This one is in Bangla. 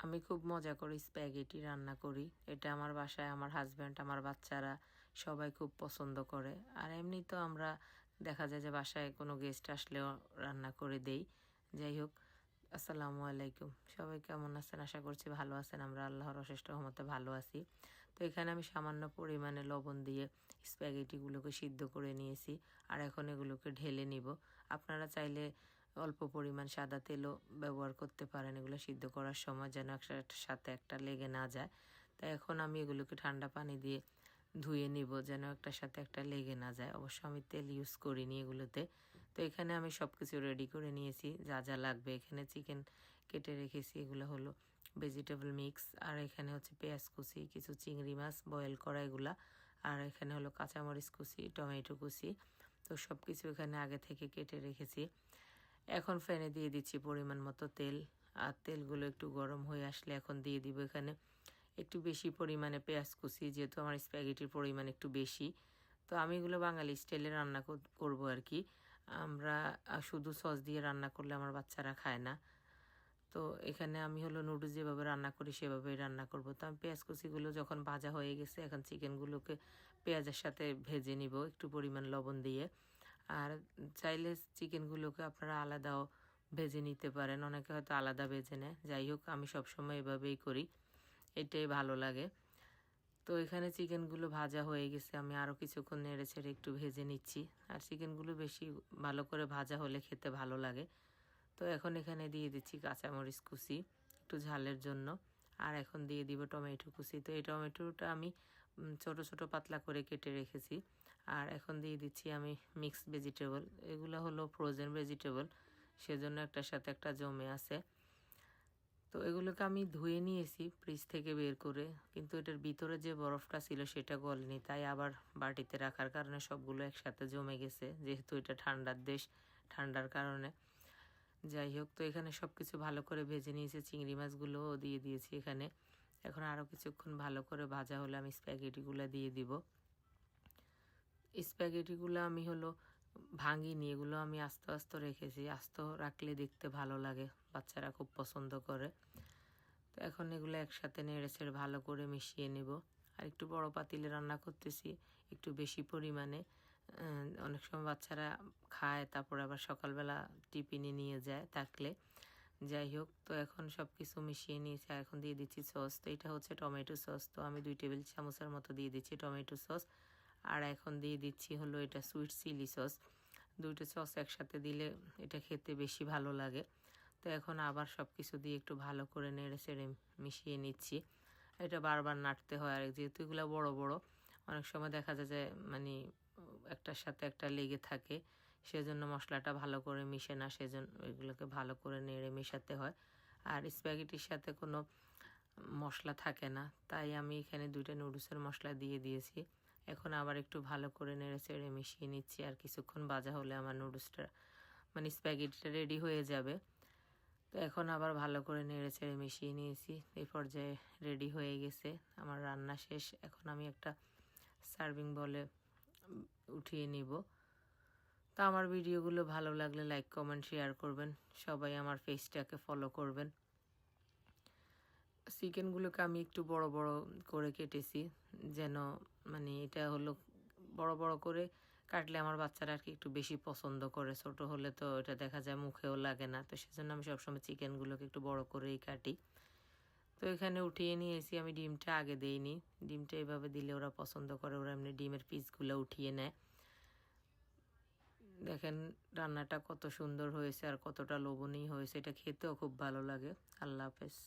আমি খুব মজা করে স্প্যাগেটি রান্না করি। এটা আমার বাসায় আমার হাসব্যান্ড, আমার বাচ্চারা সবাই খুব পছন্দ করে। আর এমনি তো আমরা দেখা যায় যে বাসায় কোনো গেস্ট আসলেও রান্না করে দেই। যাই হোক, আসসালামু আলাইকুম। সবাই কেমন আছেন? আশা করছি ভালো আছেন। আমরা আল্লাহর অশেষ রহমতে ভালো আছি। তো এখানে আমি সামান্য পরিমাণে লবণ দিয়ে স্প্যাগেটিগুলোকে সিদ্ধ করে নিয়েছি। আর এখন এগুলোকে ঢেলে নিব। আপনারা চাইলে অল্প পরিমাণ সাদা তেলও ব্যবহার করতে পারেন এগুলো সিদ্ধ করার সময়, যেন একটার সাথে একটা লেগে না যায়। তাই এখন আমি এগুলোকে ঠান্ডা পানি দিয়ে ধুয়ে নিব, যেন একটার সাথে একটা লেগে না যায়। অবশ্য আমি তেল ইউজ করিনি এগুলোতে। তো এখানে আমি সব কিছু রেডি করে নিয়েছি, যা যা লাগবে। এখানে চিকেন কেটে রেখেছি, এগুলো হলো ভেজিটেবল মিক্স। আর এখানে হচ্ছে পেঁয়াজ কুচি, কিছু চিংড়ি মাছ বয়েল করা এগুলা। আর এখানে হলো কাঁচামরিচ কুচি, টমেটো কুচি। তো সব কিছু এখানে আগে থেকে কেটে রেখেছি। এখন ফ্যানে দিয়ে দিচ্ছি পরিমাণ মতো তেল। আর তেলগুলো একটু গরম হয়ে আসলে এখন দিয়ে দিব এখানে একটু বেশি পরিমাণে পেঁয়াজ কুচি, যেহেতু আমার স্প্যাগেটির পরিমাণ একটু বেশি। তো আমি এগুলো বাঙালি স্টাইলে রান্না করব আর কি। আমরা শুধু সস দিয়ে রান্না করলে আমার বাচ্চারা খায় না। তো এখানে আমি হলো নুডলস যেভাবে রান্না করি সেভাবেই রান্না করব। তো আমি পেঁয়াজ কুচিগুলো যখন ভাজা হয়ে গেছে, এখন চিকেনগুলোকে পেঁয়াজের সাথে ভেজে নিব একটু পরিমাণ লবণ দিয়ে। আর চাইলে চিকেনগুলোকে আপনারা আলাদাও ভেজে নিতে পারেন, অনেকে হয়তো আলাদা ভেজে নেয়। যাই হোক, আমি সবসময় এভাবেই করি, এটাই ভালো লাগে। তো এখানে চিকেনগুলো ভাজা হয়ে গেছে, আমি আরও কিছুক্ষণ নেড়ে ছেড়ে একটু ভেজে নিচ্ছি। আর চিকেনগুলো বেশি ভালো করে ভাজা হলে খেতে ভালো লাগে। তো এখন এখানে দিয়ে দিচ্ছি কাঁচামরিচ কুচি একটু ঝালের জন্য। আর এখন দিয়ে দিব টমেটো কুচি। তো এই টমেটোটা আমি ছোট ছোট পাতলা করে কেটে রেখেছি। আর এখন দিয়ে দিচ্ছি আমি মিক্সড ভেজিটেবল। এগুলো হলো ফ্রোজেন ভেজিটেবল, সেজন্য একটার সাথে একটা জমে আছে। তো এগুলোকে আমি ধুয়ে নিয়েছি ফ্রিজ থেকে বের করে, কিন্তু এটার ভিতরে যে বরফটা ছিল সেটা গলেনি। তাই আবার বাটিতে রাখার কারণে সবগুলো একসাথে জমে গেছে, যেহেতু এটা ঠান্ডার দেশ, ঠান্ডার কারণে। যাই হোক, তো এখানে সব কিছু ভালো করে ভেজে নিয়েছি, চিংড়ি মাছগুলোও দিয়ে দিয়েছি এখানে। এখন আরও কিছুক্ষণ ভালো করে ভাজা হলে আমি স্প্যাগেটিগুলো দিয়ে দিব। স্প্যাগেটিগুলো আমি হলো ভাঙিনি, এগুলো আমি আস্তে আস্তে রেখেছি। আস্তে রাখলে দেখতে ভালো লাগে, বাচ্চারা খুব পছন্দ করে। তো এখন এগুলো একসাথে নেড়ে ছেড়ে ভালো করে মিশিয়ে নেব। আর একটু বড় পাতিলে রান্না করতেছি, একটু বেশি পরিমাণে। অনেক সময় বাচ্চারা খায়, তারপর আবার সকালবেলা টিফিনে নিয়ে যায় থাকলে। যাই হোক, তো এখন সব কিছু মিশিয়ে নিয়েছি। এখন দিয়ে দিচ্ছি সস। তো এটা হচ্ছে টমেটো সস। তো আমি 2 টেবিল চামচের মতো দিয়ে দিচ্ছি টমেটো সস। আর এখন দিয়ে দিচ্ছি হলো এটা সুইট চিলি সস। দুইটা সস একসাথে দিলে এটা খেতে বেশি ভালো লাগে। তো এখন আবার সব কিছু দিয়ে একটু ভালো করে নেড়ে চেড়ে মিশিয়ে নিচ্ছি। এটা বারবার নাড়তে হয়। আর যেহেতু এগুলো বড় বড়, অনেক সময় দেখা যায় যে মানে একটার সাথে একটা লেগে থাকে, সেজন্য মশলাটা ভালো করে মিশে না, সেজন্য এগুলোকে ভালো করে নেড়ে মেশাতে হয়। আর স্প্যাগেটির সাথে কোনো মশলা থাকে না, তাই আমি এখানে 2টা নুডলসের মশলা দিয়ে দিয়েছি। এখন আবার একটু ভালো করে নেড়ে চেড়ে মিশিয়ে নিচ্ছি। আর কিছুক্ষণ ভাজা হলে আমার নুডলসটা মানে স্প্যাগেটিটা রেডি হয়ে যাবে। তো এখন আবার ভালো করে নেড়ে চেড়ে মিশিয়ে নিয়েছি। এই পর্যায়ে রেডি হয়ে গেছে, আমার রান্না শেষ। এখন আমি একটা সার্ভিং বলে উঠিয়ে নিব। তো আমার ভিডিওগুলো ভালো লাগলে লাইক কমেন্ট শেয়ার করবেন, সবাই আমার পেজটাকে ফলো করবেন। চিকেনগুলোকে আমি একটু বড় বড় করে কেটেছি, যেন মানে এটা হলো বড় বড় করে কাটলে আমার বাচ্চারা আর কি একটু বেশি পছন্দ করে। ছোট হলে তো এটা দেখা যায় মুখেও লাগে না, তো সেজন্য আমি সবসময় চিকেনগুলোকে একটু বড় করেই কাটি। তো এখানে উঠিয়ে নিয়েছি। আমি ডিমটা আগে দেইনি, ডিমটা এভাবে দিলে ওরা পছন্দ করে, ওরা এমনি ডিমের পিসগুলো উঠিয়ে নেয়। দেখেন রান্নাটা কত সুন্দর হয়েছে আর কতটা লোভনীয় হয়েছে, এটা খেতেও খুব ভালো লাগে। আল্লাহ হাফেজ।